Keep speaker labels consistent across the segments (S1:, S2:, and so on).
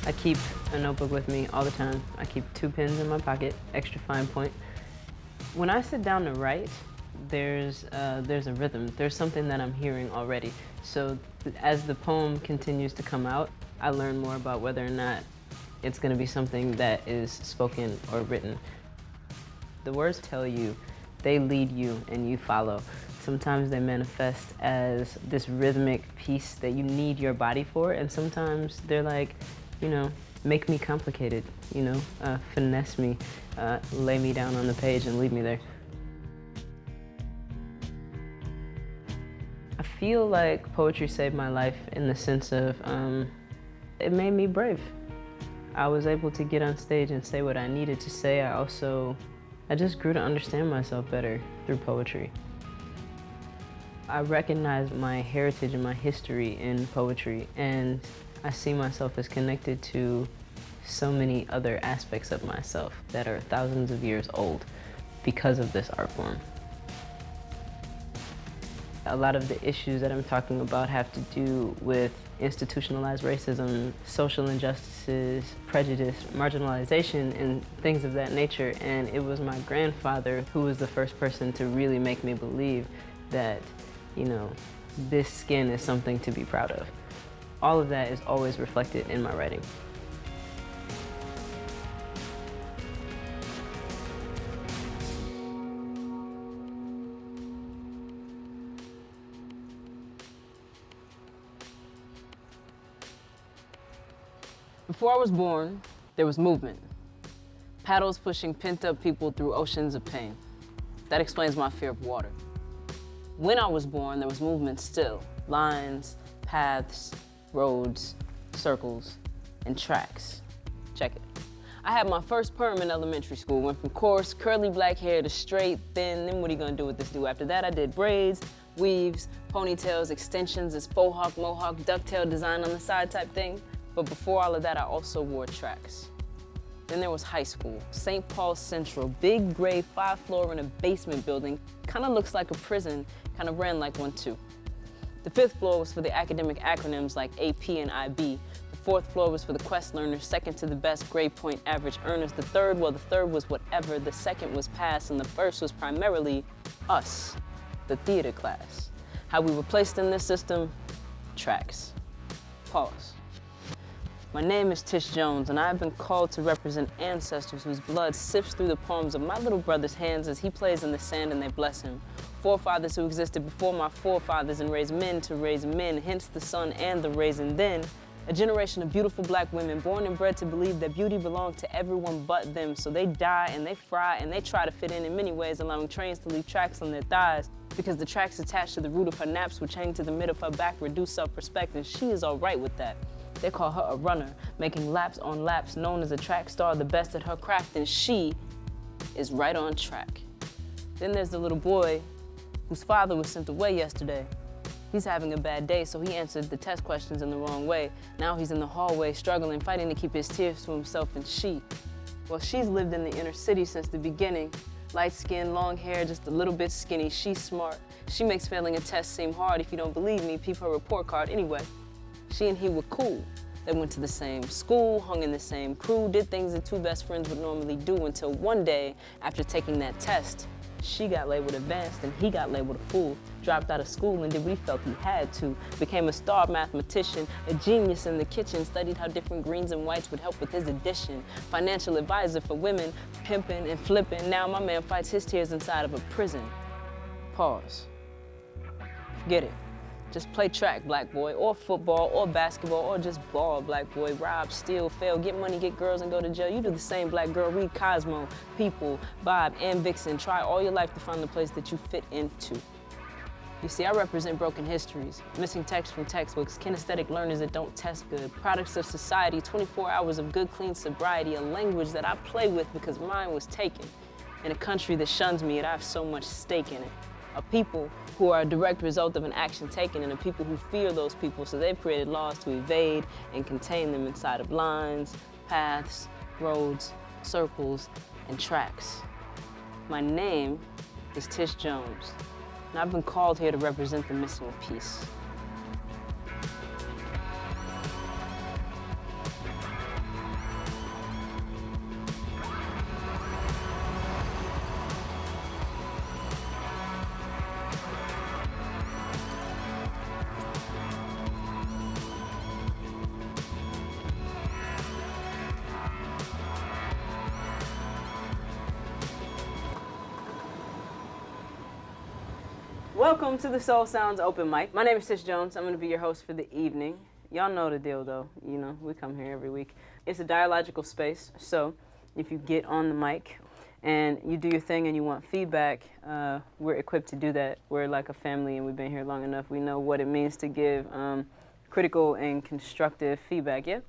S1: I keep a notebook with me all the time. I keep 2 pens in my pocket, extra fine point. When I sit down to write, there's a rhythm. There's something that I'm hearing already. So as the poem continues to come out, I learn more about whether or not it's going to be something that is spoken or written. The words tell you, they lead you, and you follow. Sometimes they manifest as this rhythmic piece that you need your body for, and sometimes they're like, you know, make me complicated, you know, finesse me, lay me down on the page and leave me there. I feel like poetry saved my life in the sense of it made me brave. I was able to get on stage and say what I needed to say. I just grew to understand myself better through poetry. I recognize my heritage and my history in poetry, and I see myself as connected to so many other aspects of myself that are thousands of years old because of this art form. A lot of the issues that I'm talking about have to do with institutionalized racism, social injustices, prejudice, marginalization, and things of that nature. And it was my grandfather who was the first person to really make me believe that, you know, this skin is something to be proud of. All of that is always reflected in my writing. Before I was born, there was movement. Paddles pushing pent-up people through oceans of pain. That explains my fear of water. When I was born, there was movement still. Lines, paths, roads, circles, and tracks. Check it. I had my first perm in elementary school. Went from coarse, curly black hair to straight, thin. Then what are you gonna do with this do? After that, I did braids, weaves, ponytails, extensions, this faux hawk, mohawk, ducktail design on the side type thing. But before all of that, I also wore tracks. Then there was high school, St. Paul Central, big gray 5-floor in a basement building. Kind of looks like a prison, kind of ran like one too. The 5th floor was for the academic acronyms like AP and IB. The 4th floor was for the quest learners, second to the best grade point average earners. The 3rd, well, the 3rd was whatever. The 2nd was pass, and the 1st was primarily us, the theater class. How we were placed in this system? Tracks. Pause. My name is Tish Jones, and I have been called to represent ancestors whose blood sifts through the palms of my little brother's hands as he plays in the sand and they bless him. Forefathers who existed before my forefathers and raised men to raise men, hence the sun and the raisin. Then, a generation of beautiful black women born and bred to believe that beauty belonged to everyone but them. So they die and they fry and they try to fit in many ways, allowing trains to leave tracks on their thighs because the tracks attached to the root of her naps which hang to the mid of her back reduce self-respect, and she is all right with that. They call her a runner, making laps on laps, known as a track star, the best at her craft, and she is right on track. Then there's the little boy whose father was sent away yesterday. He's having a bad day, so he answered the test questions in the wrong way. Now he's in the hallway, struggling, fighting to keep his tears to himself, and she, well, she's lived in the inner city since the beginning. Light skin, long hair, just a little bit skinny. She's smart. She makes failing a test seem hard. If you don't believe me, peep her report card anyway. She and he were cool. They went to the same school, hung in the same crew, did things that two best friends would normally do until one day, after taking that test, she got labeled advanced and he got labeled a fool. Dropped out of school and did what he felt he had to. Became a star mathematician, a genius in the kitchen, studied how different greens and whites would help with his addition. Financial advisor for women, pimping and flipping. Now my man fights his tears inside of a prison. Pause. Forget it. Just play track, black boy, or football, or basketball, or just ball, black boy. Rob, steal, fail, get money, get girls, and go to jail. You do the same, black girl. Read Cosmo, People, Bob, and Vixen. Try all your life to find the place that you fit into. You see, I represent broken histories, missing text from textbooks, kinesthetic learners that don't test good, products of society, 24 hours of good, clean sobriety, a language that I play with because mine was taken, in a country that shuns me and I have so much stake in it. a people who are a direct result of an action taken, and a people who fear those people, so they've created laws to evade and contain them inside of lines, paths, roads, circles, and tracks. My name is Tish Jones, and I've been called here to represent the missing piece. Welcome to the Soul Sounds Open Mic. My name is Tish Jones. I'm going to be your host for the evening. Y'all know the deal, though. You know, we come here every week. It's a dialogical space, so if you get on the mic and you do your thing and you want feedback, we're equipped to do that. We're like a family, and we've been here long enough. We know what it means to give critical and constructive feedback, yeah?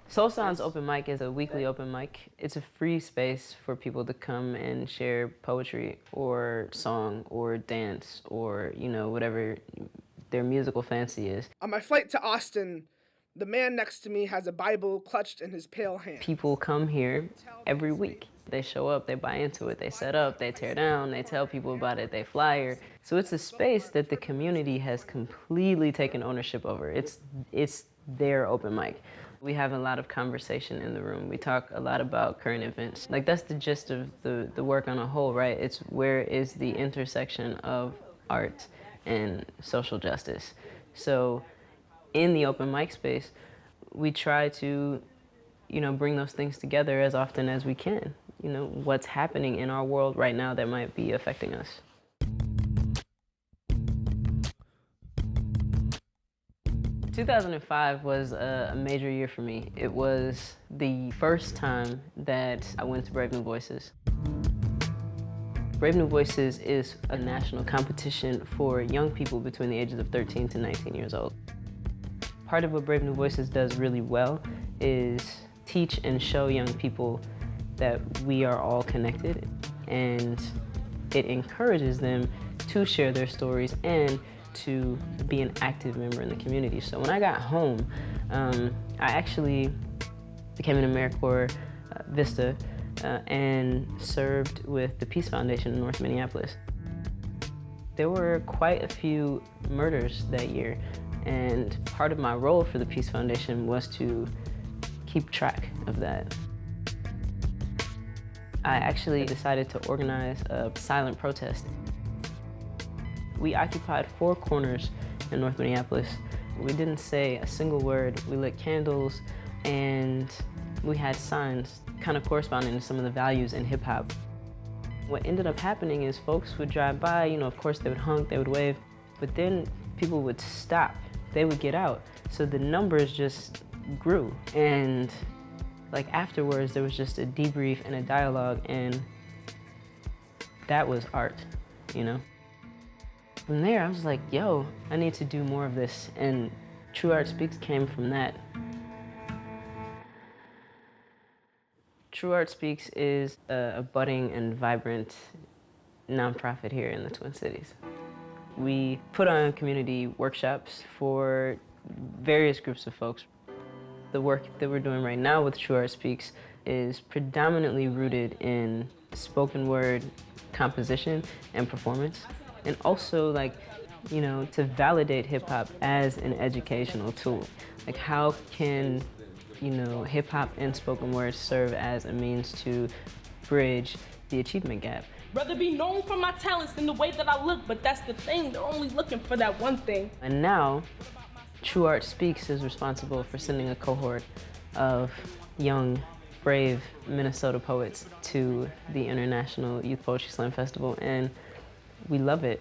S1: Soul Sounds Open Mic is a weekly open mic. It's a free space for people to come and share poetry or song or dance or, you know, whatever their musical fancy is.
S2: On my flight to Austin, the man next to me has a Bible clutched in his pale hand.
S1: People come here every week. They show up, they buy into it, they set up, they tear down, they tell people about it, they flyer. So it's a space that the community has completely taken ownership over. It's their open mic. We have a lot of conversation in the room. We talk a lot about current events. Like, that's the gist of the work on a whole, right? It's where is the intersection of art and social justice. So in the open mic space, we try to, you know, bring those things together as often as we can. You know, what's happening in our world right now that might be affecting us. 2005 was a major year for me. It was the first time that I went to Brave New Voices. Brave New Voices is a national competition for young people between the ages of 13 to 19 years old. Part of what Brave New Voices does really well is teach and show young people that we are all connected, and it encourages them to share their stories and to be an active member in the community. So when I got home, I actually became an AmeriCorps Vista and served with the Peace Foundation in North Minneapolis. There were quite a few murders that year, and part of my role for the Peace Foundation was to keep track of that. I actually decided to organize a silent protest. We occupied 4 corners in North Minneapolis. We didn't say a single word. We lit candles, and we had signs kind of corresponding to some of the values in hip hop. What ended up happening is folks would drive by, you know, of course they would honk, they would wave, but then people would stop. They would get out. So the numbers just grew. And like afterwards, there was just a debrief and a dialogue, and that was art, you know? From there, I was like, yo, I need to do more of this, and TruArtSpeaks came from that. TruArtSpeaks is a budding and vibrant nonprofit here in the Twin Cities. We put on community workshops for various groups of folks. The work that we're doing right now with TruArtSpeaks is predominantly rooted in spoken word composition and performance. And also, like, you know, to validate hip hop as an educational tool. Like, how can, you know, hip hop and spoken word serve as a means to bridge the achievement gap?
S3: Rather be known for my talents than the way that I look, but that's the thing, they're only looking for that one thing.
S1: And now, TruArtSpeaks is responsible for sending a cohort of young, brave Minnesota poets to the International Youth Poetry Slam Festival, and we love it.